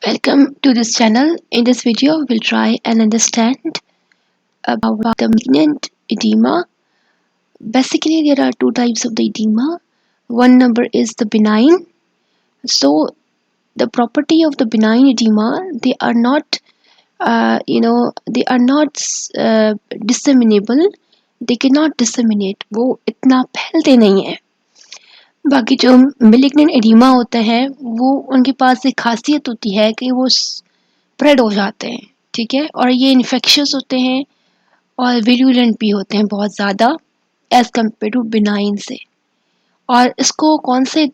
Welcome to this channel. In this video, we'll try and understand about the malignant edema. Basically, there are two types of the edema. One number is the benign. So, the property of the benign edema, they are not, disseminable. They cannot disseminate. वो इतना फैलते नहीं है. बाकी जो malignant edema होते हैं वो उनके पास एक खासियत होती है कि वो स्प्रेड हो जाते हैं, ठीक है, और ये इन्फेक्शियस होते हैं और विरुलेंट भी होते हैं बहुत ज़्यादा एज कम्पेयर टू बिनाइन से। और इसको कौन से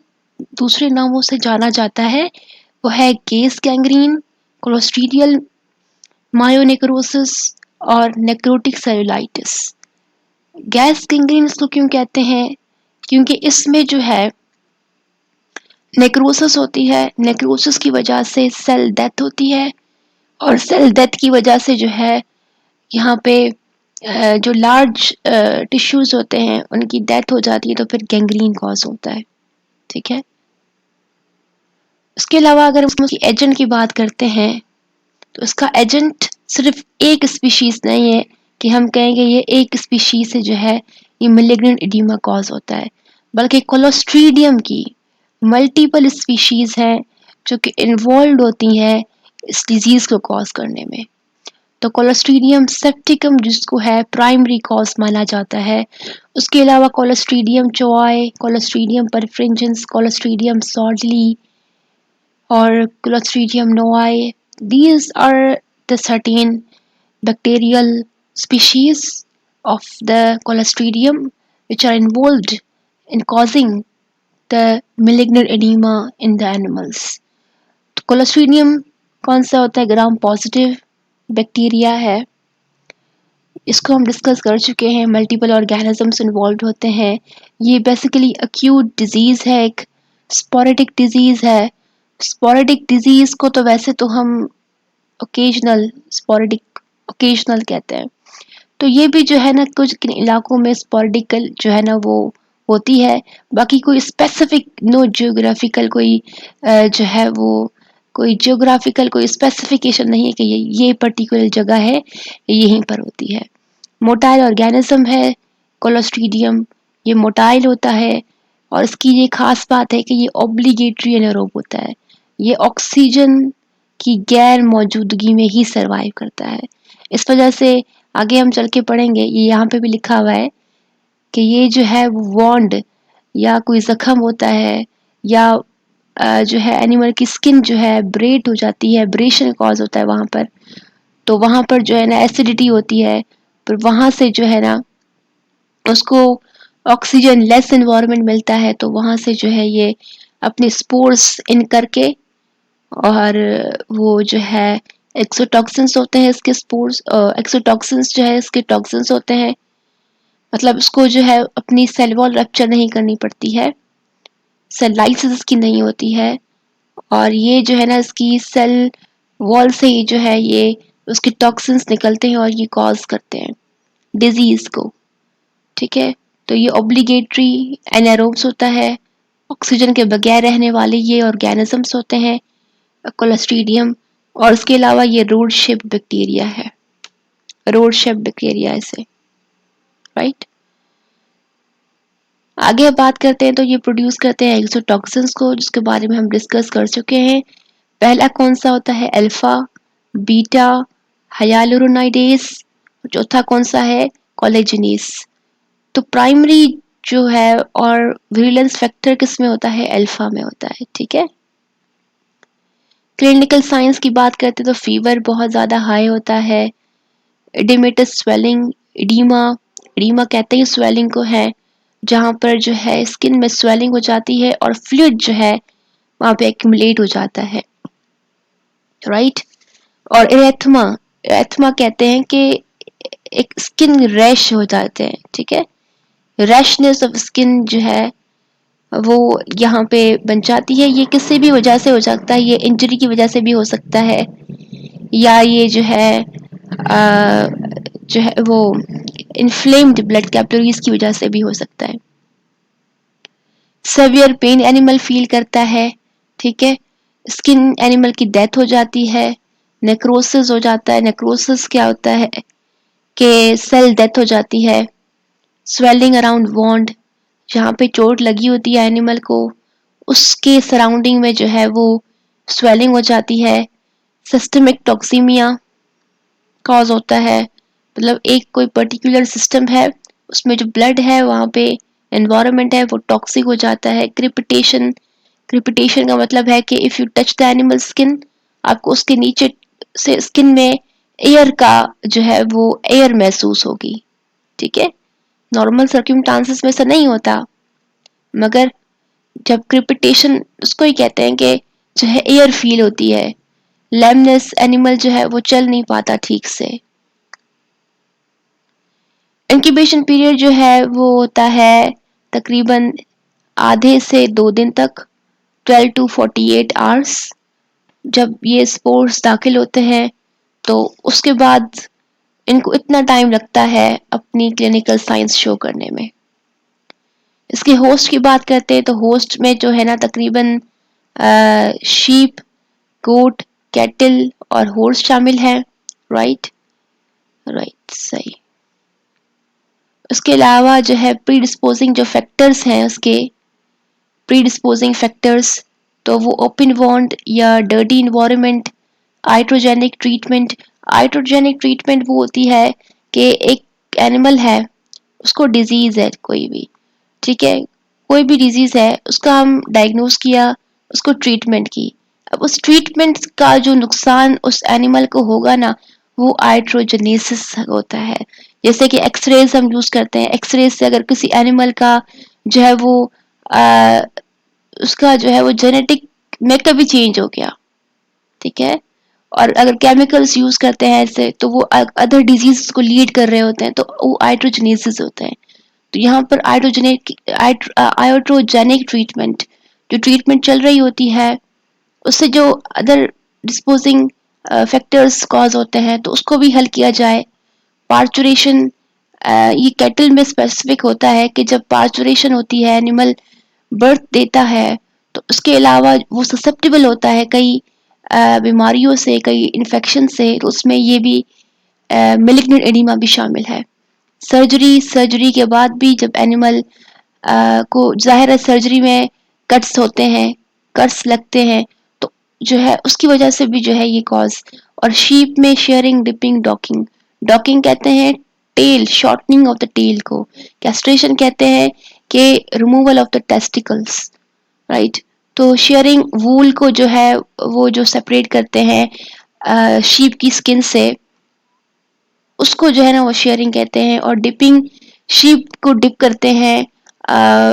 दूसरे नामों से जाना जाता है, वो है गैस गैंग्रीन, क्लोस्ट्रीडियल मायोनेक्रोसिस और नेक्रोटिक सेलुलाइटिस। गैस गैंग्रीन इसको क्यों कहते हैं? क्योंकि इसमें जो है नेक्रोसिस होती है, नेक्रोसिस की वजह से सेल डेथ होती है और सेल डेथ की वजह से जो है यहाँ पे जो लार्ज टिश्यूज होते हैं उनकी डेथ हो जाती है, तो फिर गैंग्रीन कॉज होता है, ठीक है। उसके अलावा अगर हम उसकी एजेंट की बात करते हैं तो इसका एजेंट सिर्फ एक स्पीशीज नहीं है कि हम कहेंगे ये एक स्पीशीज से जो है ये मैलिग्नेंट एडिमा कॉज होता है, बल्कि क्लोस्ट्रीडियम की मल्टीपल स्पीशीज हैं जो कि इन्वॉल्व होती हैं इस डिजीज को कॉज करने में। तो क्लोस्ट्रीडियम सेप्टिकम जिसको है प्राइमरी कॉज माना जाता है। उसके अलावा क्लोस्ट्रीडियम चोआई, क्लोस्ट्रीडियम परफ्रिंजेंस, क्लोस्ट्रीडियम सॉर्डली और clostridium नोआई, these are the certain bacterial species of the clostridium which are involved in causing the malignant edema in the animals. तो क्लोस्ट्रीडियम कौन सा होता है? ग्राम पॉजिटिव बैक्टीरिया है, इसको हम डिस्कस कर चुके हैं। मल्टीपल ऑर्गेनिजम्स इन्वॉल्व होते हैं। ये बेसिकली अक्यूट डिजीज़ है, एक स्पोरेटिक डिजीज़ है। स्पोरेटिक डिजीज़ को तो वैसे तो हम ओकेजनल कहते हैं। तो ये भी जो है ना कुछ इलाकों में स्पोरेटिकल जो है ना वो होती है, बाकी कोई स्पेसिफिक नो जियोग्राफिकल कोई जो है वो कोई जियोग्राफिकल कोई स्पेसिफिकेशन नहीं है कि ये पर्टिकुलर जगह है यहीं पर होती है। मोटाइल ऑर्गेनिज्म है क्लोस्ट्रीडियम, ये मोटाइल होता है और इसकी ये खास बात है कि ये ऑब्लिगेटरी एनारोब होता है। ये ऑक्सीजन की गैर मौजूदगी में ही सरवाइव करता है। इस वजह से आगे हम चल के पढ़ेंगे, ये यहाँ पे भी लिखा हुआ है कि ये जो है वॉन्ड या कोई जख्म होता है या जो है एनिमल की स्किन जो है ब्रेड हो जाती है, ब्रेशन कॉज होता है वहाँ पर, तो वहाँ पर जो है ना एसिडिटी होती है, पर वहाँ से जो है ना उसको ऑक्सीजन लेस एनवायरनमेंट मिलता है, तो वहाँ से जो है ये अपने स्पोर्स इन करके और वो जो है एक्सोटॉक्सिन्स होते हैं इसके स्पोर्स, एक्सोटॉक्सिन्स जो है इसके टॉक्सिन्स होते हैं, मतलब इसको जो है अपनी सेल वॉल रप्चर नहीं करनी पड़ती है, सेल लाइसिस इसकी नहीं होती है, और ये जो है ना इसकी सेल वॉल से ही जो है ये उसके टॉक्सिन्स निकलते हैं और ये कॉज करते हैं डिजीज को, ठीक है। तो ये ऑब्लिगेटरी एनारोब्स होता है, ऑक्सीजन के बगैर रहने वाले ये ऑर्गेनिजम्स होते हैं क्लोस्ट्रीडियम, और उसके अलावा ये रोड शेप बैक्टीरिया है, रोड शेप बैक्टीरिया इसे, राइट। आगे अब बात करते हैं तो ये प्रोड्यूस करते हैं एक्सोटॉक्सिन्स को, जिसके बारे में हम डिस्कस कर चुके हैं। पहला कौन सा होता है? Alpha, beta, hyaluronidase. चौथा कौन सा है? कोलेजिनेस। तो प्राइमरी जो है और विरुलेंस फैक्टर किस में होता है? अल्फा में होता है, ठीक है। क्लिनिकल साइंस की बात करते हैं तो फीवर बहुत ज़्यादा हाई होता है, एडिमेटस स्वेलिंग, एडिमा कहते हैं स्वेलिंग को है, जहाँ पर जो है स्किन में स्वेलिंग हो जाती है और फ्लूइड जो है वहाँ पे एक्यूमुलेट हो जाता है, राइट। और एरेथमा कहते हैं कि एक स्किन रैश हो जाते हैं, ठीक है। रैशनेस ऑफ स्किन जो है वो यहाँ पे बन जाती है। ये किसी भी वजह से हो सकता है, ये इंजरी की वजह से भी हो सकता है, या ये जो है वो इन्फ्लेम्ड ब्लड कैपिलरीज की वजह से भी हो सकता है। सेवियर पेन एनिमल फील करता है, ठीक है। स्किन एनिमल की डेथ हो जाती है, नेक्रोसिस हो जाता है। नेक्रोसिस क्या होता है कि सेल डेथ हो जाती है। स्वेलिंग अराउंड वॉन्ड, जहाँ पे चोट लगी होती है एनिमल को, उसके सराउंडिंग में जो है वो स्वेलिंग हो जाती है। सिस्टमिक टॉक्सीमिया कॉज होता है, मतलब एक कोई पर्टिकुलर सिस्टम है, उसमें जो ब्लड है वहाँ पे एनवायरनमेंट है वो टॉक्सिक हो जाता है। क्रिपिटेशन, क्रिपिटेशन का मतलब है कि if you touch the animal skin, आपको उसके नीचे से स्किन में एयर का जो है वो एयर महसूस होगी। ठीक है, नॉर्मल सर्क्यूमस्टांसेस में ऐसा नहीं होता, मगर जब क्रिपिटेशन, उसको ही कहते हैं कि जो है एयर फील होती है। लैमनेस, एनिमल जो है वो चल नहीं पाता ठीक से। इंक्यूबेशन पीरियड जो है वो होता है तकरीबन आधे से 2 दिन तक, 12 to 48 आवर्स। जब ये स्पोर्स दाखिल होते हैं तो उसके बाद इनको इतना टाइम लगता है अपनी क्लिनिकल साइंस शो करने में। इसके होस्ट की बात करते हैं तो होस्ट में जो है ना तकरीबन शीप, गोट, कैटल और हॉर्स शामिल है। राइट, राइट, सही। उसके अलावा जो है प्रीडिस्पोजिंग जो फैक्टर्स हैं उसके, प्रीडिस्पोजिंग फैक्टर्स, तो वो ओपन वॉन्ड या dirty environment, iatrogenic treatment. Iatrogenic treatment वो होती है कि एक एनिमल है, उसको डिजीज है कोई भी, ठीक है, कोई भी डिजीज है, उसका हम डायग्नोस किया, उसको ट्रीटमेंट की। अब उस ट्रीटमेंट का जो नुकसान उस एनिमल को होगा ना, वो आइट्रोजेनेसिस होता है। जैसे कि एक्सरेज हम यूज करते हैं, एक्सरेज से अगर किसी एनिमल का जो है वो आ, उसका जो है वो जेनेटिक मेकअप भी चेंज हो गया, ठीक है, और अगर केमिकल्स यूज करते हैं ऐसे तो वो अदर डिजीज को लीड कर रहे होते हैं, तो वो आइट्रोजेनेसिस होते हैं। तो यहाँ पर आयोट्रोजेनिक ट्रीटमेंट, जो ट्रीटमेंट चल रही होती है, उससे जो अदर डिस्पोजिंग फैक्टर्स कॉज होते हैं तो उसको भी हल किया जाए। पार्चुरेशन, ये कैटल में स्पेसिफिक होता है कि जब पार्चुरेशन होती है, एनिमल बर्थ देता है, तो उसके अलावा वो ससेप्टेबल होता है कई बीमारियों से, कई इन्फेक्शन से, तो उसमें ये भी मेलिग्नेंट एडिमा भी शामिल है। सर्जरी, सर्जरी के बाद भी जब एनिमल को, जाहिर है सर्जरी में कट्स होते हैं, कट्स लगते हैं, तो जो है उसकी वजह से भी जो है ये कॉज। और शीप में शेयरिंग, डिपिंग, डॉकिंग, डॉकिंग कहते हैं tail, shortening of the tail को। कैस्ट्रेशन कहते हैं कि removal of the testicles. Right, तो शेयरिंग वूल को जो है वो जो सेपरेट करते हैं शीप की स्किन से, उसको जो है ना वो शेयरिंग कहते हैं। और डिपिंग, शीप को डिप करते हैं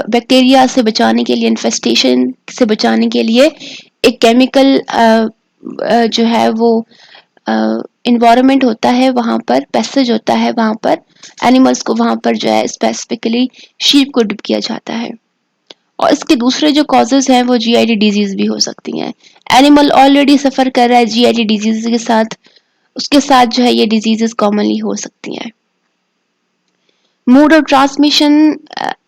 बैक्टीरिया से बचाने के लिए, इन्फेस्टेशन से बचाने के लिए। एक केमिकल जो है वो इन्वायरमेंट होता है वहाँ पर, पैसेज होता है वहाँ पर, एनिमल्स को वहाँ पर जो है स्पेसिफिकली शीप को डिप किया जाता है। और इसके दूसरे जो कॉजेज हैं वो जीआईटी डिजीज भी हो सकती हैं। एनिमल ऑलरेडी सफ़र कर रहा है जीआईटी डिजीज के साथ, उसके साथ जो है ये डिजीजेस कॉमनली हो सकती हैं। मोड ऑफ ट्रांसमिशन,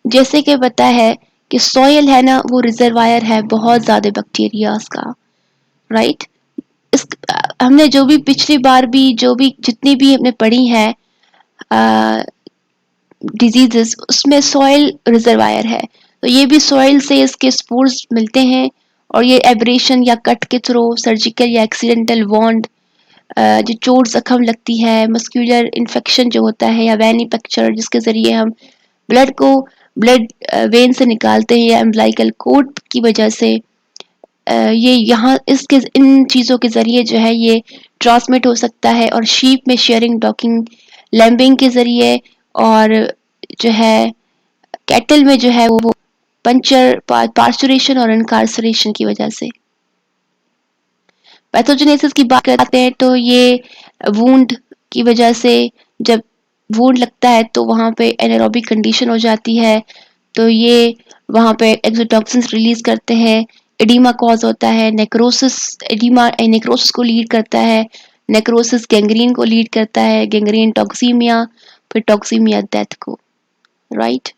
जैसे कि पता है कि सॉइल है ना वो रिजर्वायर है बहुत ज़्यादा बैक्टीरियाज का। राइट, इस हमने जो भी पिछली बार भी जो भी जितनी भी हमने पढ़ी है डिजीजेस, उसमें सॉइल रिजर्वायर है। तो ये भी सॉइल से इसके स्पोर्स मिलते हैं, और ये एब्रेशन या कट के थ्रू, सर्जिकल या एक्सीडेंटल वॉन्ड, जो चोट जख्म लगती है, मस्कुलर इन्फेक्शन जो होता है, या वैनिपैक्चर जिसके ज़रिए हम ब्लड को ब्लड वेन से निकालते हैं, या एम्ब्लाइकल कोड की वजह से, ये यहाँ इसके इन चीज़ों के ज़रिए जो है ये ट्रांसमिट हो सकता है। और शीप में शेयरिंग, डॉकिंग, लैम्बिंग के ज़रिए, और जो है कैटल में जो है वो पंचर, पार्चुरेशन और इनकार्सरेशन की वजह से। पैथोजेनेसिस की बात करते हैं तो ये वूंड की वजह से, जब वूंड लगता है तो वहाँ पे एनारोबिक कंडीशन हो जाती है, तो ये वहाँ पे एक्सोटॉक्सिन्स रिलीज करते हैं, एडिमा कॉज होता है, नेक्रोसिस, एडिमा नेक्रोसिस को लीड करता है, नेक्रोसिस गैंग्रीन को लीड करता है, गैंग्रीन टॉक्सीमिया, फिर टॉक्सीमिया डेथ को। राइट,